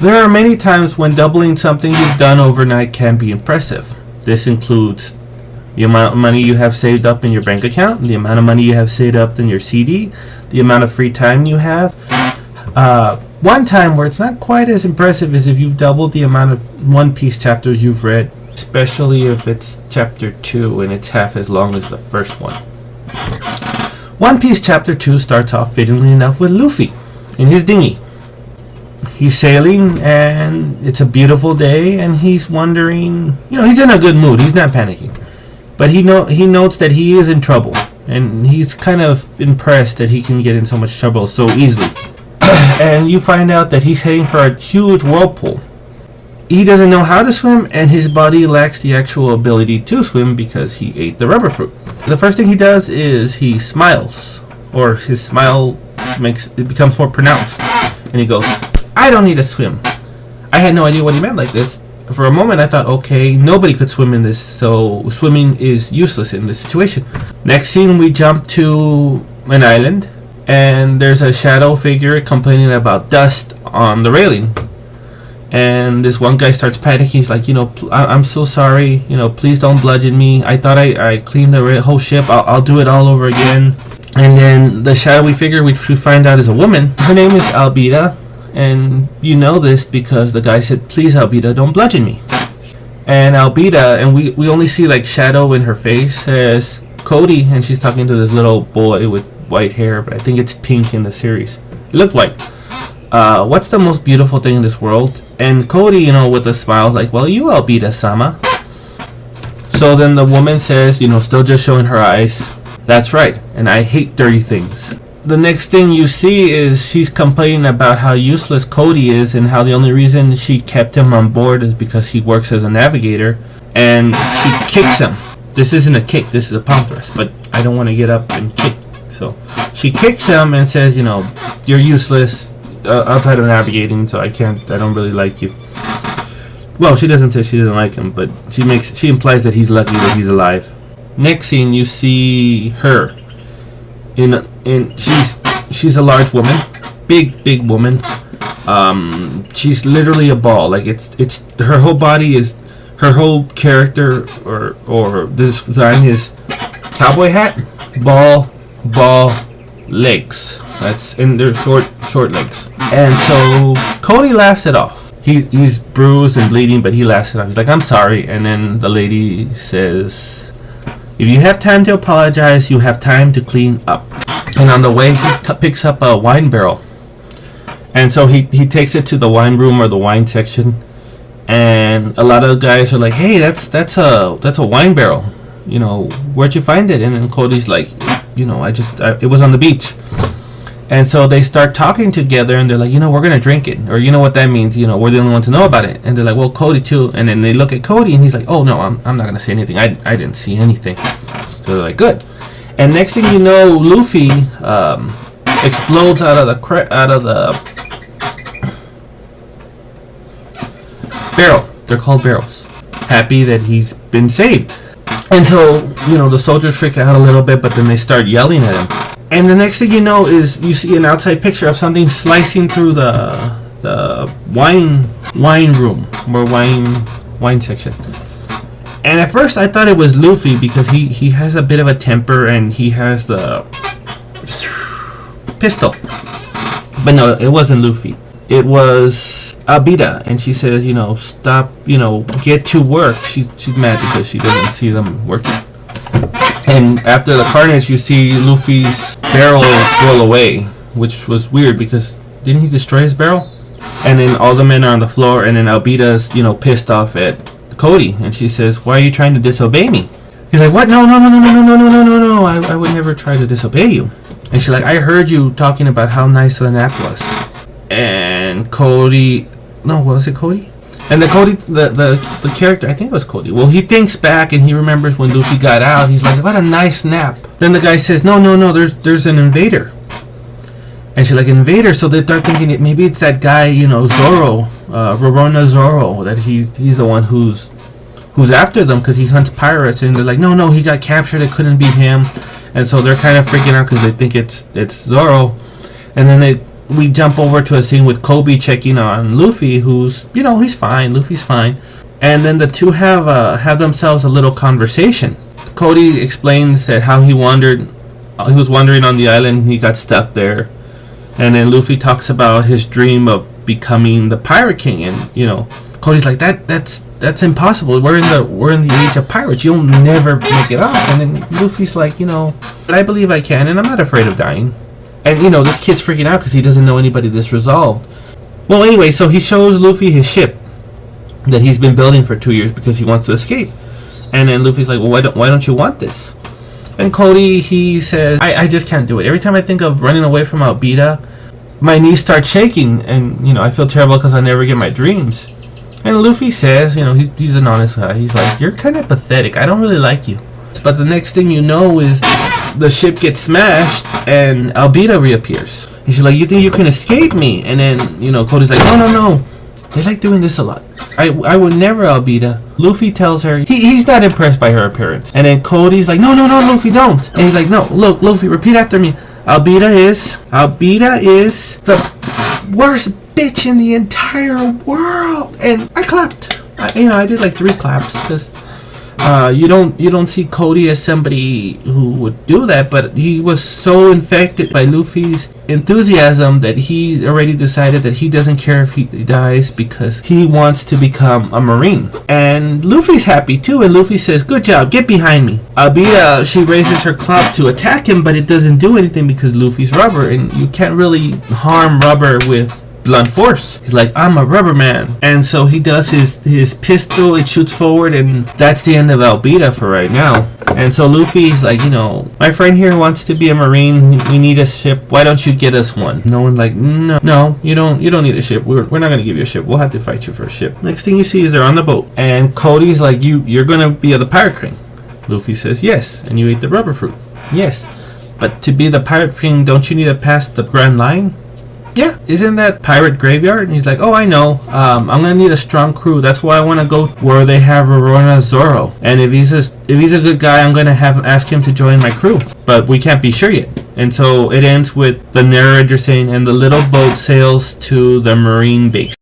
There are many times when doubling something you've done overnight can be impressive. This includes the amount of money you have saved up in your bank account, the amount of money you have saved up in your CD, the amount of free time you have. One time where it's not quite as impressive is if you've doubled the amount of One Piece chapters you've read, especially if it's chapter 2 and it's half as long as the first one. One Piece chapter 2 starts off fittingly enough with Luffy in his dinghy. He's sailing and it's a beautiful day and he's wondering, he's in a good mood, he's not panicking. But he notes that he is in trouble and he's kind of impressed that he can get in so much trouble so easily. And you find out that he's heading for a huge whirlpool. He doesn't know how to swim and his body lacks the actual ability to swim because he ate the rubber fruit. The first thing he does is he smiles, or his smile becomes more pronounced, and he goes, "I don't need to swim." I had no idea what he meant like this. For a moment I thought, okay, nobody could swim in this, so swimming is useless in this situation. Next scene, we jump to an island, and there's a shadow figure complaining about dust on the railing. And this one guy starts panicking. He's like, I'm so sorry. Please don't bludgeon me. I thought I cleaned the whole ship. I'll do it all over again. And then the shadowy figure, which we find out is a woman. Her name is Albedo. And you know this because the guy said, "Please, Albedo, don't bludgeon me." And Albedo, and we only see like shadow in her face, says, "Cody," and she's talking to this little boy with white hair, but I think it's pink in the series. It looked white. What's the most beautiful thing in this world? And Cody, with a smile, is like, "Well, you Albedo-sama." So then the woman says, still just showing her eyes, "That's right, and I hate dirty things." The next thing you see is she's complaining about how useless Cody is and how the only reason she kept him on board is because he works as a navigator, and she kicks him. This isn't a kick, this is a palm thrust, but I don't want to get up and kick. So she kicks him and says, "You're useless outside of navigating, so I don't really like you." Well, she doesn't say she doesn't like him, but she implies that he's lucky that he's alive. Next scene, you see her. She's a large woman, big woman. She's literally a ball. Like it's her whole body is, her whole character or this design is cowboy hat, ball, legs. That's in their short legs. And so Cody laughs it off. He's bruised and bleeding, but he laughs it off. He's like, "I'm sorry." And then the lady says, "If you have time to apologize, you have time to clean up." And on the way, he picks up a wine barrel. And so he takes it to the wine room or the wine section. And a lot of guys are like, "Hey, that's a wine barrel. Where'd you find it?" And then Cody's like, it was on the beach. And so they start talking together, and they're like, "We're going to drink it." Or, what that means? We're the only ones to know about it. And they're like, "Well, Cody too." And then they look at Cody, and he's like, "Oh, no, I'm not going to say anything. I didn't see anything." So they're like, "Good." And next thing you know, Luffy explodes out of the barrel. They're called barrels. Happy that he's been saved. And so, the soldiers freak out a little bit, but then they start yelling at him. And the next thing you know is you see an outside picture of something slicing through the wine room or wine section. And at first I thought it was Luffy because he has a bit of a temper and he has the pistol. But no, it wasn't Luffy. It was Albedo, and she says, "Stop, get to work." She's mad because she doesn't see them working. And after the carnage, you see Luffy's barrel roll away, which was weird because didn't he destroy his barrel? And then all the men are on the floor, and then Albedo's, pissed off at Cody, and she says, "Why are you trying to disobey me?" He's like, "What? No, I would never try to disobey you." And she's like, "I heard you talking about how nice the nap was." And Cody, was it Cody? And the character, I think it was Cody. Well, he thinks back and he remembers when Luffy got out. He's like, "What a nice nap." Then the guy says, No, there's an invader. And she's like, "Invader?" So they start thinking maybe it's that guy, Zoro, Rorona Zoro, that he's the one who's after them because he hunts pirates. And they're like, no, he got captured. It couldn't be him. And so they're kind of freaking out because they think it's Zoro. And then we jump over to a scene with Kobe checking on Luffy, who's, he's fine. Luffy's fine. And then the two have themselves a little conversation. Cody explains that how he was wandering on the island, he got stuck there. And then Luffy talks about his dream of becoming the Pirate King, and Cody's like, that's impossible. We're in the age of pirates. You'll never make it off. And then Luffy's like, but I believe I can, and I'm not afraid of dying. And this kid's freaking out because he doesn't know anybody this resolved. Well, anyway, so he shows Luffy his ship that he's been building for 2 years because he wants to escape. And then Luffy's like, well, why don't you want this? And Cody, he says, I just can't do it. Every time I think of running away from Albedo, my knees start shaking, and I feel terrible because I never get my dreams. And Luffy says, he's an honest guy. He's like, you're kind of pathetic. I don't really like you. But the next thing you know is the ship gets smashed and Albedo reappears. And she's like, you think you can escape me? And then, Cody's like, no. They like doing this a lot. I would never, Albedo. Luffy tells her he's not impressed by her appearance. And then Cody's like, no, Luffy, don't. And he's like, no, look, Luffy, repeat after me. Albedo is the worst bitch in the entire world. And I clapped. I did like 3 claps because you don't see Cody as somebody who would do that, but he was so infected by Luffy's enthusiasm that he already decided that he doesn't care if he dies because he wants to become a Marine. And Luffy's happy too, and Luffy says, good job, get behind me. Albedo, she raises her club to attack him, but it doesn't do anything because Luffy's rubber, and you can't really harm rubber with blunt force. He's like, I'm a rubber man. And so he does his pistol, it shoots forward, and that's the end of Albedo for right now. And so Luffy's like, my friend here wants to be a Marine. We need a ship. Why don't you get us one? No one's like, no, you don't need a ship. We're not gonna give you a ship. We'll have to fight you for a ship. Next thing you see is they're on the boat, and Cody's like, you're gonna be the Pirate King. Luffy says, yes. And you ate the rubber fruit. Yes. But to be the Pirate King, don't you need to pass the Grand Line? Yeah, isn't that pirate graveyard? And he's like, oh, I know. I'm gonna need a strong crew. That's why I want to go where they have Roronoa Zoro. And if he's a good guy, I'm gonna ask him to join my crew. But we can't be sure yet. And so it ends with the narrator saying, and the little boat sails to the Marine base.